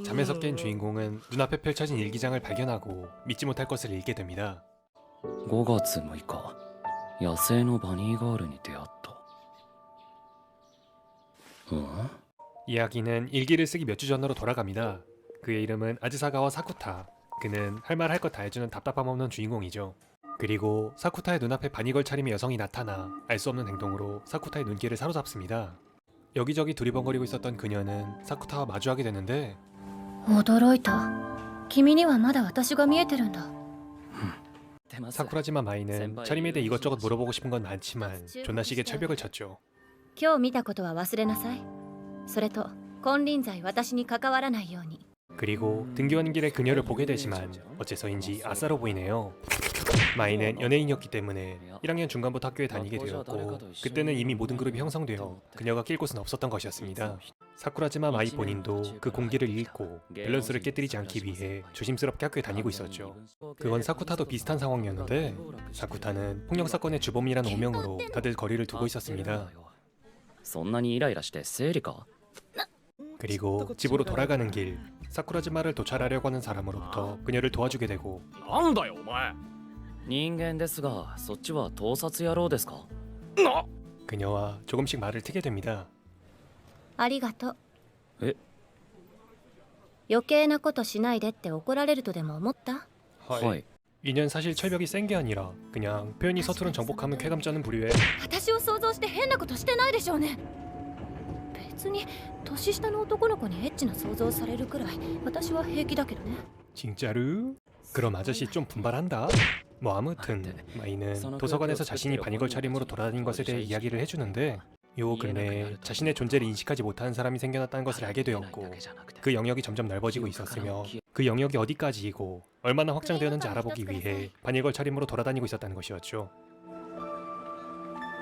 잠에서 깬 주인공은 눈앞에 펼쳐진 일기장을 발견하고 믿지 못할 것을 읽게 됩니다. 5月6日野生のバニーガールに出会った。 이야기는 일기를 쓰기 몇 주 전으로 돌아갑니다. 그의 이름은 아즈사가와 사쿠타. 그는 할 말 할 것 다 해주는 답답함 없는 주인공이죠. 그리고 사쿠타의 눈앞에 바니걸 차림의 여성이 나타나 알 수 없는 행동으로 사쿠타의 눈길을 사로잡습니다. 여기저기 두리번거리고 있었던 그녀는 사쿠타와 마주하게 되는데 驚いた。君にはまだ私が見えてるんだ。 사쿠라지마 마이는 차림에 대해 이것저것 물어보고 싶은 건 많지만 존나시게 철벽을 쳤죠. 今日見たことは忘れなさい。それと金輪際私に関わらないように。 그리고 등교하는 길에 그녀를 보게 되지만 어째서인지 아싸로 보이네요. 마이는 연예인이었기 때문에 1학년 중간부터 학교에 다니게 되었고 그때는 이미 모든 그룹이 형성되어 그녀가 낄 곳은 없었던 것이었습니다. 사쿠라지마 마이 본인도 그 공기를 읽고 밸런스를 깨뜨리지 않기 위해 조심스럽게 학교에 다니고 있었죠. 그건 사쿠타도 비슷한 상황이었는데 사쿠타는 폭력사건의 주범이라는 오명으로 다들 거리를 두고 있었습니다. そんなにイライラして生理か？ 그리고 집으로 돌아가는 길 사쿠라지마를 도찰하려고 하는 사람으로부터 그녀를 도와주게 되고 なんだよお前。人間ですがそっちは盗撮野郎ですか？ 그녀와 조금씩 말을 트게 됩니다. ありがとう。え？余計なことしないでって怒られるとでも思った？はい。 이년 사실 철벽이 센 게 아니라 그냥 표현이 서투른 정복하면 쾌감쩌는 부류의 私を想像して変なことしてないでしょうね。別に年下の男の子にエッチな想像されるくらい私は平気だけどね。 진짜로? 그럼 아저씨 좀 분발한다? 뭐 아무튼 마이는 도서관에서 자신이 바니걸 차림으로 돌아다닌 것에 대해 이야기를 해주는데 요 근래에 자신의 존재를 인식하지 못하는 사람이 생겨났다는 것을 알게 되었고 그 영역이 점점 넓어지고 있었으며 그 영역이 어디까지이고 얼마나 확장되었는지 알아보기 위해 바니걸 차림으로 돌아다니고 있었다는 것이었죠.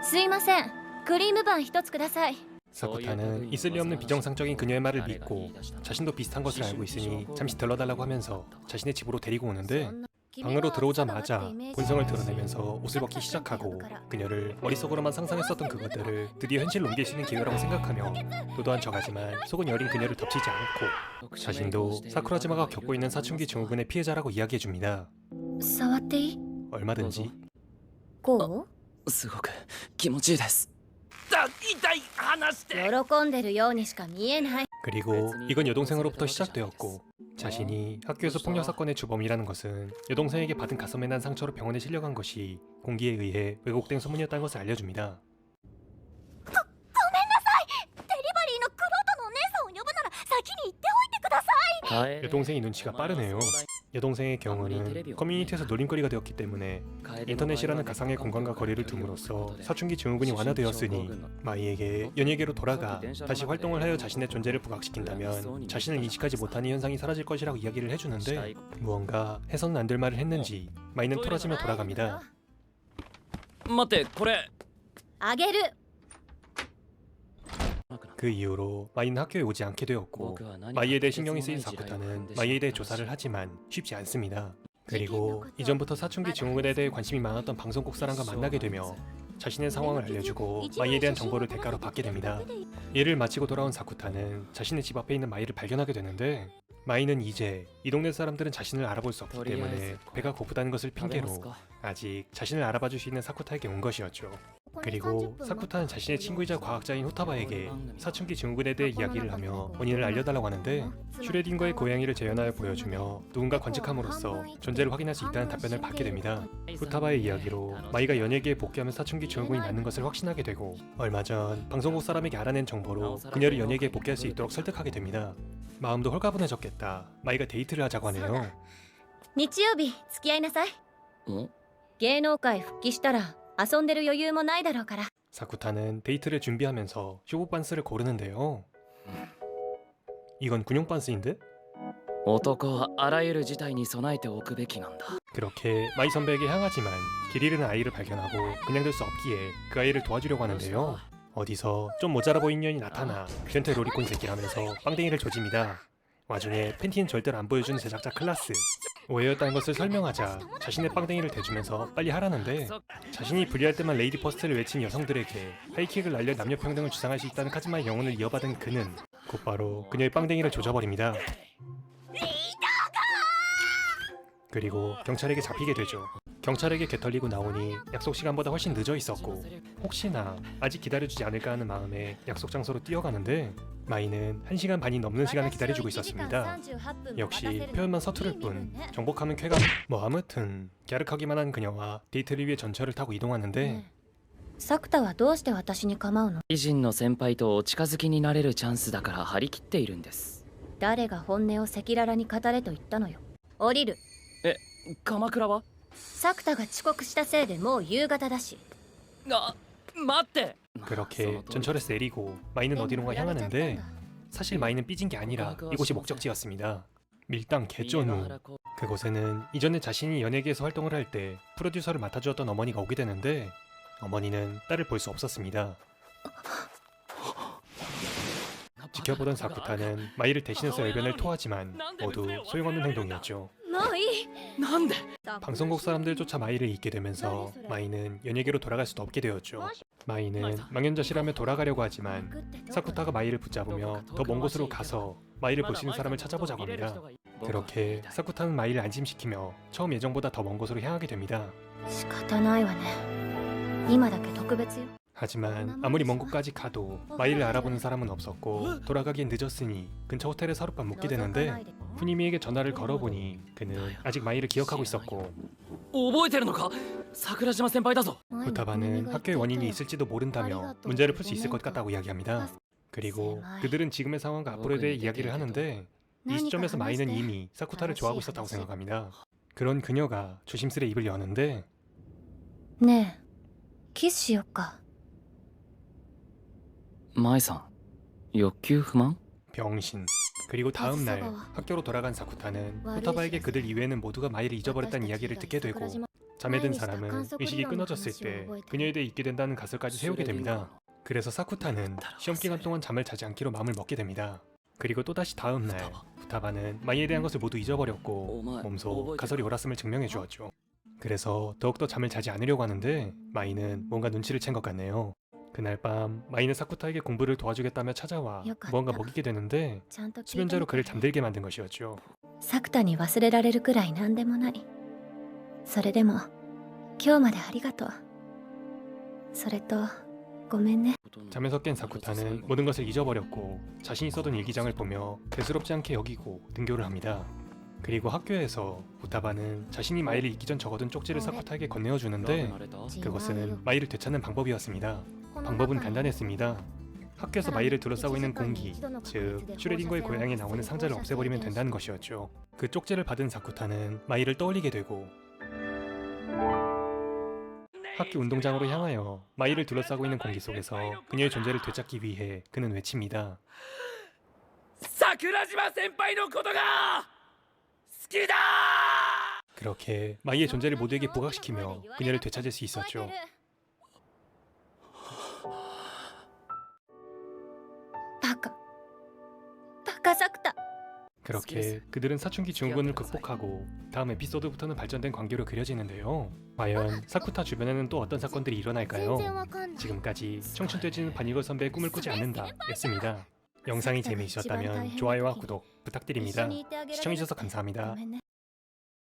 すいません。クリームパン一つください。 사쿠타는 있을 리 없는 비정상적인 그녀의 말을 믿고 자신도 비슷한 것을 알고 있으니 잠시 들러달라고 하면서 자신의 집으로 데리고 오는데 방으로 들어오자마자 본성을 드러내면서 옷을 벗기 시작하고 그녀를 머릿속으로만 상상했었던 그것들을 드디어 현실로 옮길 수 있는 기회라고 생각하며 도도한 척하지만 속은 여린 그녀를 덮치지 않고 자신도 사쿠라지마가 겪고 있는 사춘기 증후군의 피해자라고 이야기해줍니다. 触っていい？ 얼마든지. こすごく気持ちいいです。痛い話しう？て。喜んでるようにしか見えない。 그리고 이건 여동생으로부터 시작되었고 자신이 학교에서 폭력사건의 주범이라는 것은 여동생에게 받은 가슴에 난 상처로 병원에 실려간 것이 공기에 의해 왜곡된 소문이었다는 것을 알려줍니다. デリバリーのクロートのお姉さんを呼ぶなら先に行っておいてください。 여동생이 눈치가 빠르네요. 여동생의 경우는 커뮤니티에서 놀림거리가 되었기 때문에 인터넷이라는 가상의 공간과 거리를 둠으로써 사춘기 증후군이 완화되었으니 마이에게 연예계로 돌아가 다시 활동을 하여 자신의 존재를 부각시킨다면 자신을 인식하지 못하는 현상이 사라질 것이라고 이야기를 해주는데 무언가 해서는 안 될 말을 했는지 마이는 토라지며 돌아갑니다. 待ってこれ。あげる。 그 이후로 마이는 학교에 오지 않게 되었고 마이에 대해 신경이 쓰인 사쿠타는 마이에 대해 조사를 하지만 쉽지 않습니다. 그리고 이전부터 사춘기 증후군에 대해 관심이 많았던 방송국 사람과 만나게 되며 자신의 상황을 알려주고 마이에 대한 정보를 대가로 받게 됩니다. 일을 마치고 돌아온 사쿠타는 자신의 집 앞에 있는 마이를 발견하게 되는데 마이는 이제 이 동네 사람들은 자신을 알아볼 수 없기 때문에 배가 고프다는 것을 핑계로 아직 자신을 알아봐줄 수 있는 사쿠타에게 온 것이었죠. 그리고 사쿠타는 자신의 친구이자 과학자인 호타바에게 사춘기 증후군에 대해 이야기를 하며 원인을 알려달라고 하는데 슈레딩거의 고양이를 재현하여 보여주며 누군가 관측함으로써 존재를 확인할 수 있다는 답변을 받게 됩니다. 호타바의 이야기로 마이가 연예계에 복귀하면 사춘기 증후군이 낫는 것을 확신하게 되고 얼마 전 방송국 사람에게 알아낸 정보로 그녀를 연예계에 복귀할 수 있도록 설득하게 됩니다. 마음도 홀가분해졌겠다. 마이가 데이트를 하자고 하네요. 日曜日付き合いなさい。芸能界復帰したら遊んでる余裕もないだろうから。 사쿠타는 데이트를 준비하면서 쇼부반스를 고르는데요. 이건 군용반스인데? 男はあらゆる事態に備えておくべきなんだ。 그렇게 마이 선배에게 향하지만 길 잃은 아이를 발견하고 그냥 될 수 없기에 그 아이를 도와주려고 하는데요. 어디서 좀 모자라 보이는 년이 나타나 변태 로리콘 새끼라면서 빵댕이를 조집니다. 와중에 팬티는 절대로 안 보여주는 제작자 클라스. 오해였다는 것을 설명하자 자신의 빵댕이를 대주면서 빨리 하라는데 자신이 불리할 때만 레이디 퍼스트를 외친 여성들에게 하이킥을 날려 남녀평등을 주장할 수 있다는 카즈마의 영혼을 이어받은 그는 곧바로 그녀의 빵댕이를 조져버립니다. 그리고 경찰에게 잡히게 되죠. 경찰에게 개털리고 나오니 약속 시간보다 훨씬 늦어 있었고 혹시나 아직 기다려주지 않을까 하는 마음에 약속 장소로 뛰어가는데 마이는 1시간 반이 넘는 시간을 기다려주고 있었습니다. 역시 표현만 서투를 뿐 정복하면 쾌감. 뭐 아무튼 갸륵하기만 한 그녀와 데이트를 위해 전철을 타고 이동하는데 サクタはどうして私に構うの？美人の先輩とお近づきになれるチャンスだから張り切っているんです。誰が本音を赤裸々に語れと言ったのよ。降りる。鎌倉は？サクタが遅刻したせいでもう夕方だし。待って。 그렇게 전철에서 내리고 마이는 어디론가 향하는데 사실 마이는 삐진 게 아니라 이곳이 목적지였습니다. 밀당 개쩌누. 그곳에는 이전에 자신이 연예계에서 활동을 할 때 프로듀서를 맡아주었던 어머니가 오게 되는데 어머니는 딸을 볼 수 없었습니다. 지켜보던 사쿠타는 마이를 대신해서 열변을 토하지만 모두 소용없는 행동이었죠. もういい。なんで？ 방송국 사람들조차 마이를 잊게 되면서 마이는 연예계로 돌아갈 수도 없게 되었죠. 마이는 망연자실하며 돌아가려고 하지만 사쿠타가 마이를 붙잡으며 더 먼 곳으로 가서 마이를 볼 수 있는 사람을 찾아보자고 합니다. 그렇게 사쿠타는 마이를 안심시키며 처음 예정보다 더 먼 곳으로 향하게 됩니다. 仕方ないわね。今だけ特別よ。 하지만 아무리 먼 곳까지 가도 마이를 알아보는 사람은 없었고 돌아가기엔 늦었으니 근처 호텔에서 하룻밤 묵게 되는데 푸니미에게 전화를 걸어보니 그는 아직 마이를 기억하고 있었고 覚えてるのか？桜島先輩だぞ。 후타바는 학교에 원인이 있을지도 모른다며 문제를 풀 수 있을 것 같다고 이야기합니다. 그리고 그들은 지금의 상황과 앞으로에 대해 이야기를 하는데 이 시점에서 마이는 이미 사쿠타를 좋아하고 있었다고 생각합니다. 그런 그녀가 조심스레 입을 여는데 ねえ、キスしよっか。舞さん、欲求不満？ 병신. 그리고 다음 날 학교로 돌아간 사쿠타는 후타바에게 그들 이외에는 모두가 마이를 잊어버렸다는 이야기를 듣게 되고 잠에 든 사람은 의식이 끊어졌을 때 그녀에 대해 잊게 된다는 가설까지 세우게 됩니다. 그래서 사쿠타는 시험 기간 동안 잠을 자지 않기로 마음을 먹게 됩니다. 그리고 또다시 다음 날 후타바는 마이에 대한 것을 모두 잊어버렸고 몸소 가설이 옳았음을 증명해 주었죠. 그래서 더욱더 잠을 자지 않으려고 하는데 마이는 뭔가 눈치를 챈 것 같네요. 그날 밤 마이는 사쿠타에게 공부를 도와주겠다며 찾아와 무언가 먹이게 되는데 ちゃんと聞いてみて。 수면제로 그를 잠들게 만든 것이었죠. サクタに忘れられるくらいなんでもない。それでも今日までありがとう。それとごめんね。 잠에서 깬 사쿠타는 모든 것을 잊어버렸고 자신이 써둔 일기장을 보며 대수롭지 않게 여기고 등교를 합니다. 그리고 학교에서 후타바는 자신이 마이를 잊기 전 적어둔 쪽지를 사쿠타에게 건네어 주는데 그것은 마이를 되찾는 방법이었습니다. 방법은 간단했습니다. 학교에서 마이를 둘러싸고 있는 공기, 즉 슈레딩거의 고향에 나오는 상자를 없애버리면 된다는 것이었죠. 그 쪽지를 받은 사쿠타는 마이를 떠올리게 되고 학교 운동장으로 향하여 마이를 둘러싸고 있는 공기 속에서 그녀의 존재를 되찾기 위해 그는 외칩니다. 桜島先輩のことが好きだ。 그렇게 마이의 존재를 모두에게 부각시키며 그녀를 되찾을 수 있었죠. バカ。バカサクタ。 그렇게 그들은 사춘기 증후군을 극복하고 다음 에피소드부터는 발전된 관계로 그려지는데요. 과연 사쿠타 주변에는 또 어떤 사건들이 일어날까요? 지금까지 청춘돼지는 반이걸 선배의 꿈을 꾸지 않는다 였습니다. 영상이 재미있었다면 좋아요와 구독 부탁드립니다. 시청해주셔서 감사합니다.